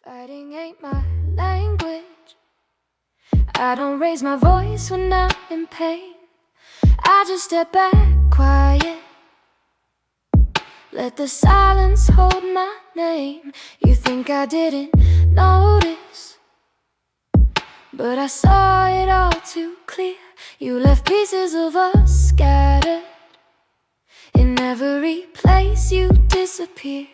Fighting ain't my language. I don't raise my voice when I'm in pain. I just step back quiet, let the silence hold my name. You think I didn't notice, but I saw it all too clear. You left pieces of us scattered. In every place you disappeared.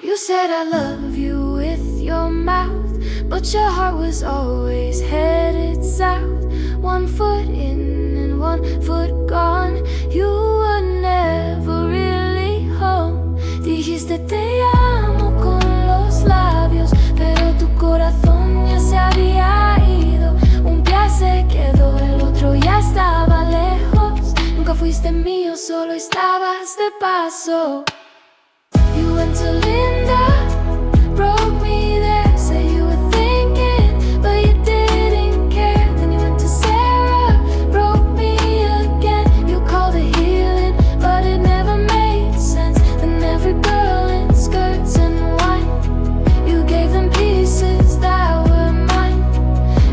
You said I love you with your mouth, but your heart was always headed south. 1 foot in and 1 foot gone. You were never really home. Dijiste te amo con los labios, pero tu corazón ya se había ido. Un pie se quedó, el otro ya estaba lejos. Nunca fuiste mío, solo estabas de paso. You went to Linda, broke me there. Said you were thinking, but you didn't care. Then you went to Sarah, broke me again. You called it healing, but it never made sense. Then every girl in skirts and wine, you gave them pieces that were mine.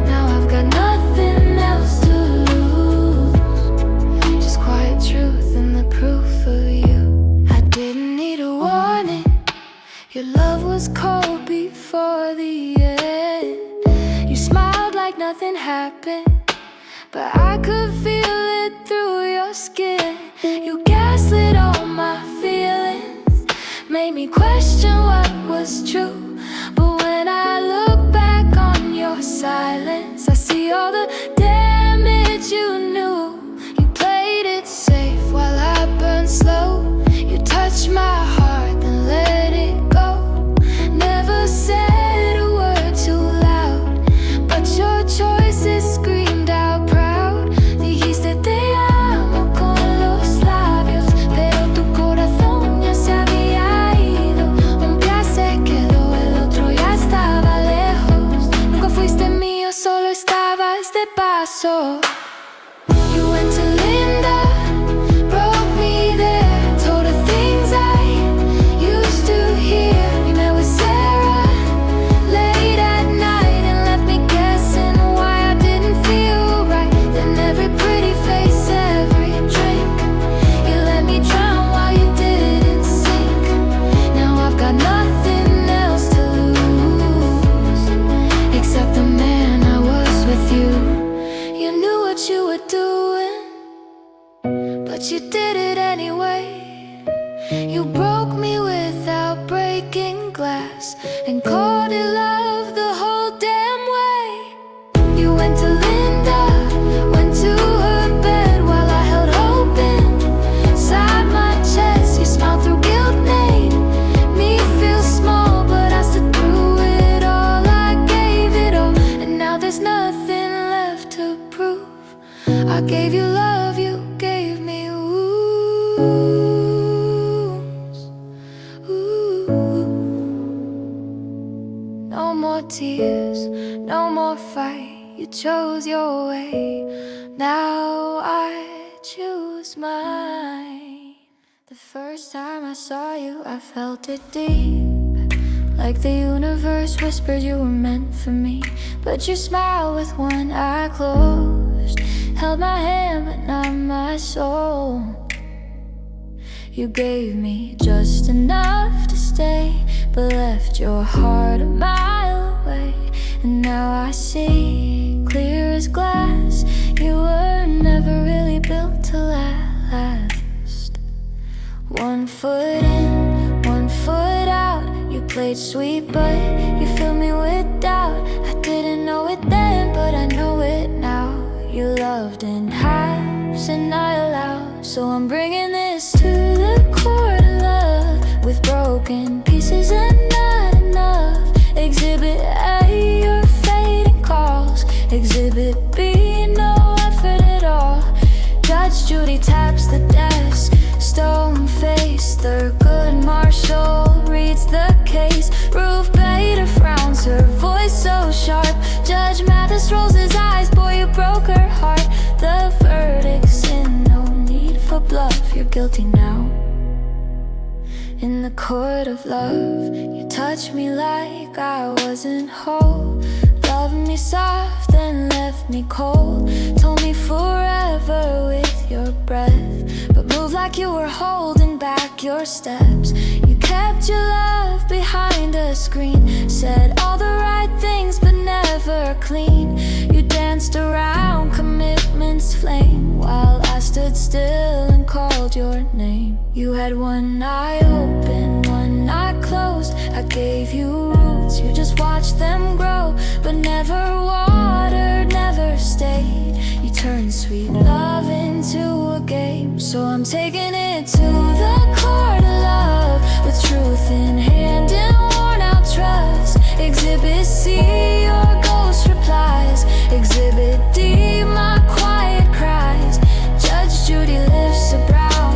Now I've got nothing else to lose, just quiet truth and the proof of you. I didn't need a warning. Your love was cold before the end. You smiled like nothing happened, but I could feel it through your skin. You gaslit all my feelings, made me question what was true. But when I look back on your silence, I see all the damage you knew. You played it safe while I burned slow. You touched my heart, then let it go. Never said a word too loud, but your choices screamed out proud. Dijiste te amo con los labios, pero tu corazón ya se había ido. Un pie se quedó, el otro ya estaba lejos. Nunca fuiste mío, solo estabas de paso. You went to Linda, broke me there. Told her things I used to hear. You met with Sarah late at night and left me guessing why I didn't feel right. Then every pretty face, every drink, you let me drown while you didn't sink. Now I've got nothing else to lose, except the man I was with you. You knew what you were doing, but you did it anyway. You broke me without breaking glass and called it love the whole damn way. You went to Linda, went to her bed while I held hope inside my chest. You smiled through guilt, made me feel small, but I stood through it all. I gave it all, and now there's nothing left to prove. I gave you love, you gave me wounds. No more tears, no more fight. You chose your way, now I choose mine. The first time I saw you, I felt it deep, like the universe whispered you were meant for me. But your smile with one eye closed held my hand but not my soul. You gave me just enough to stay, but left your heart a mile away. And now I see, clear as glass, you were never really built to last. 1 foot in, 1 foot out. You played sweet, but you filled me with doubt. I didn't know it then, but I know it now. You loved in halves and not allowed. So I'm bringing this to the court of love, with broken pieces and not enough. Exhibit A, your fading calls. Exhibit B, no effort at all. Judge Judy taps the desk, stone face. Thurgood Marshall reads the case. Ruth Bader frowns, her voice so sharp. Judge Mathis rolls his eyes, boy, you broke her heart. The verdict's in, no need for bluff, you're guilty now. In the court of love, you touched me like I wasn't whole. Loved me soft and left me cold. Told me forever with your breath, but moved like you were holding back your steps. You kept your love behind a screen, said all the right things but never clean. You danced around commitment's flame while I stood still and called your name. You had one eye open, one eye closed. I gave you roots, you just watched them grow, but never watered, never stayed. You turned sweet love into a game, so I'm taking it to the court of love, with truth in hand and worn out trust. Exhibit C, your ghost replies. Exhibit D, my quiet cries. Judge Judy lifts a brow,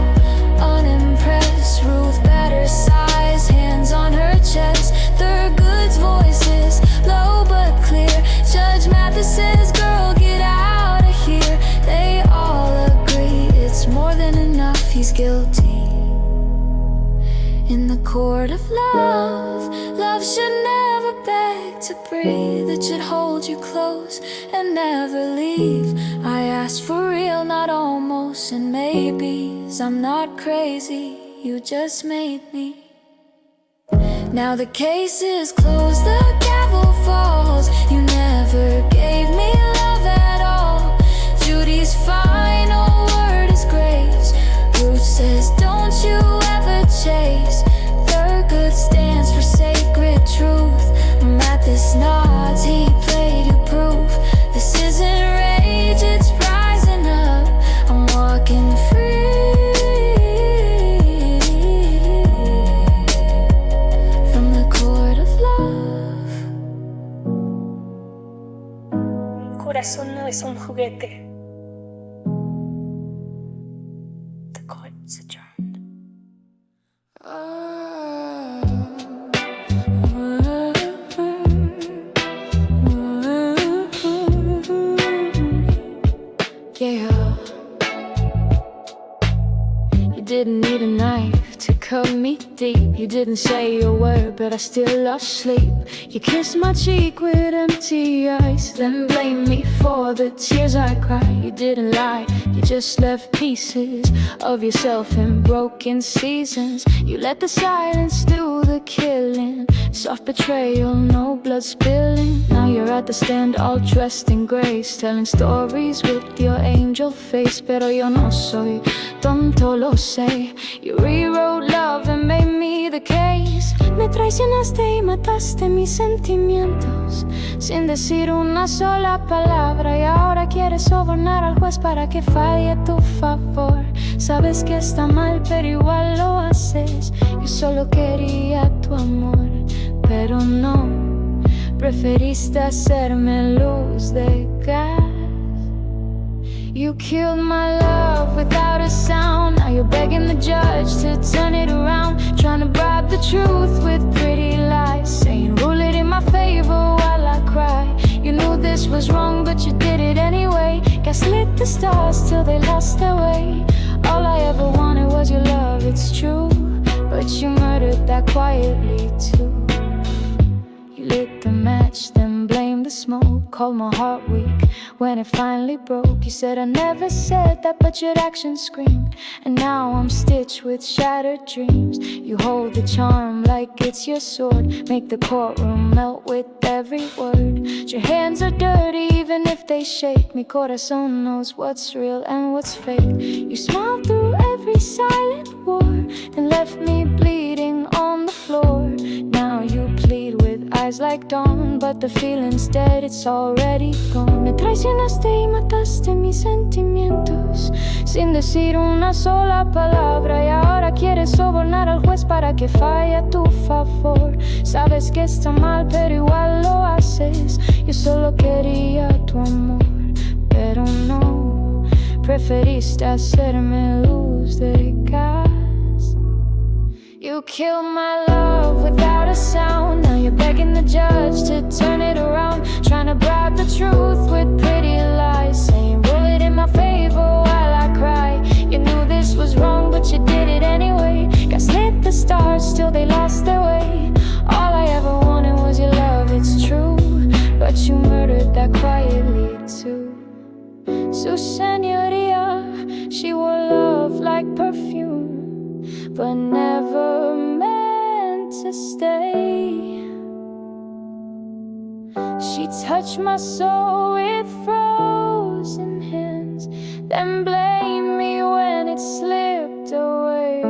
unimpressed. Ruth better sighs, hands on her chest. Thurgood's voices, low but clear. Judge Mathis says, girl, get out of here. They all agree it's more than enough, he's guilty. In the court of love, love should never beg to breathe. It should hold you close and never leave. I asked for real, not almost and maybes. I'm not crazy, you just made me. Now the case is closed, the gavel falls. You never gave me love at all. Judy's final word is grace. Ruth says, don't you ever chase. Thurgood stands for sacred truth. Mathis nods, he played you proof. This isn't rage, it's rising up. I'm walking free from the court of love. Mi corazón no es un juguete. The court's adjourned. Yeah. You didn't need a knife to cut me deep. You didn't say a word, but I still lost sleep. You kissed my cheek with empty eyes, then blamed me for the tears I cried. You didn't lie, you just left pieces of yourself in broken seasons. You let the silence do the killing. Soft betrayal, no blood spilling. Now you're at the stand all dressed in grace, telling stories with your angel face. Pero yo no soy tonto, lo sé. You rewrote love and made me the case. Me traicionaste y mataste mis sentimientos sin decir una sola palabra. Y ahora quieres sobornar al juez para que falle a tu favor. Sabes que está mal, pero igual lo haces. Yo solo quería tu amor, pero no. Preferiste hacerme luz de gas. You killed my love without a sound. Now you're begging the judge to turn it around, trying to bribe the truth with pretty lies, saying rule it in my favor while I cry. You knew this was wrong, but you did it anyway. Gaslit the stars till they lost their way. All I ever wanted was your love, it's true, but you murdered that quietly too. You lit the match, then blamed the smoke. Called my heart weak when it finally broke. You said I never said that, but your actions screamed. And now I'm stitched with shattered dreams. You hold the charm like it's your sword, make the courtroom melt with every word. Your hands are dirty even if they shake. Mi corazón knows what's real and what's fake. You smiled through every silent war, then left me bleeding on the floor. Now you plead with eyes like dawn, but the feeling's dead, it's already gone. Me traicionaste y mataste mis sentimientos sin decir una sola palabra. Y ahora quieres sobornar al juez para que falle a tu favor. Sabes que está mal, pero igual lo haces. Yo solo quería tu amor, pero no. Preferiste hacerme luz de gas. You killed my love without a sound. Now you're begging the judge to turn it around, trying to bribe the truth with pretty lies, saying rule it in my favor while I cry. You knew this was wrong, but you did it anyway. Gaslit the stars they lost their way. All I ever wanted was your love, it's true, but you murdered that quietly too. So señorita, she wore love like perfume, but never meant to stay. She touched my soul with frozen hands, then blamed me when it slipped away.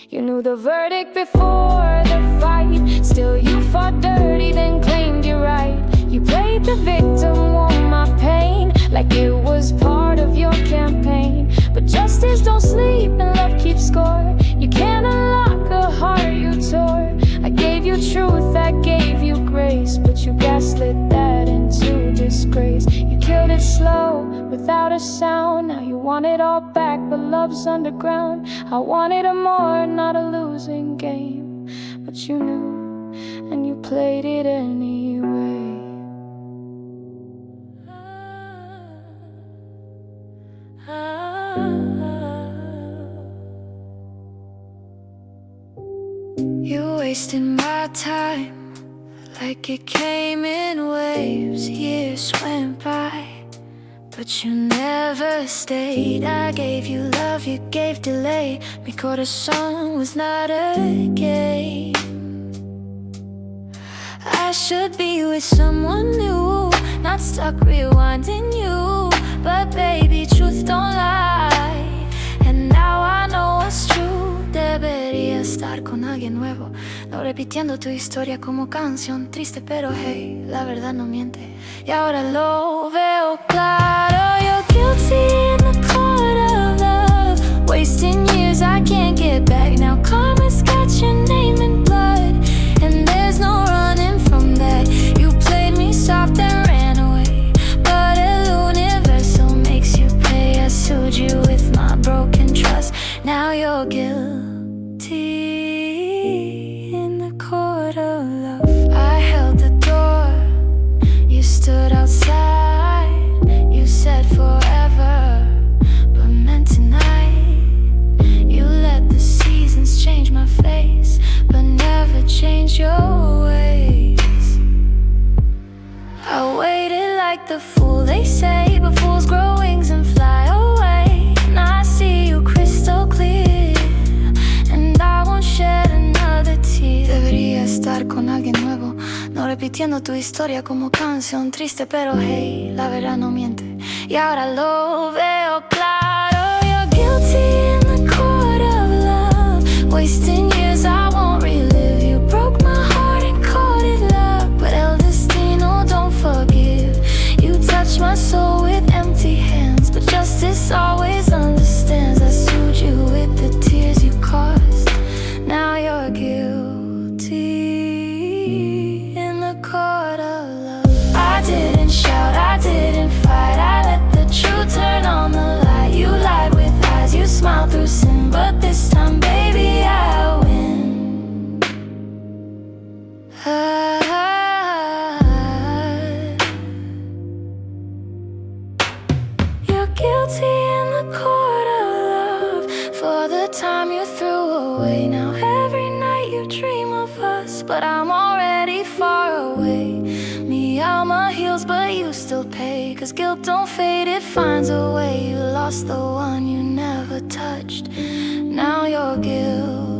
You knew the verdict before the fight, still you fought dirty, then claimed your right. You played the victim, won my pain, like it was part of your campaign. But justice don't sleep and love keeps score. You can't unlock a heart you tore. I gave you truth, I gave you grace, but you gaslit that into disgrace. You killed it slow, without a sound. Now you want it all back, but love's underground. I wanted a more, not a losing game, but you knew, and you played it anyway. You wasted my time like it came in waves. Years went by, but you never stayed. I gave you love, you gave delay. Mi corazón was not a game. I should be with someone new, not stuck rewinding you. But baby, truth don't lie, and now I know what's true. Debería estar con alguien nuevo, no repitiendo tu historia como canción triste, pero hey, la verdad no miente. Y ahora lo veo claro, you're guilty in the court of love. Wasting years I can't get back. Now karma's got your name in blood, and there's no running from that. You played me soft and ran away, but el universo makes you pay. I sued you with my broken trust. Now you're guilty in the court of love. I held the door, you stood outside. You said forever, but meant tonight. You let the seasons change my face, but never change your ways. I waited like the fool they say, but fools grow wings and fly away. Now I see you crystal clear, and I won't shed another tear. Debería estar con alguien nuevo, no repitiendo tu historia como canción triste, pero hey, la verdad no miente. Y ahora lo veo claro, you're guilty in the court of love. Wasting years I won't relive. You broke my heart and called it love, but el destino don't forgive. You touched my soul with empty hands, but justice always understands. I sued you with the tears you caused. Now you're guilty in the court of love. I didn't shout, I didn't fight. I let the truth turn on the light. You lied with eyes, you smiled through sin, but this time, baby, I win. You're guilty in the court of love for the time you threw away. Now every night you dream of us, but I'm already far away. Me on my heels, but you still pay, 'cause guilt don't fade, it finds a way. You lost the one you never touched, now you're guilty.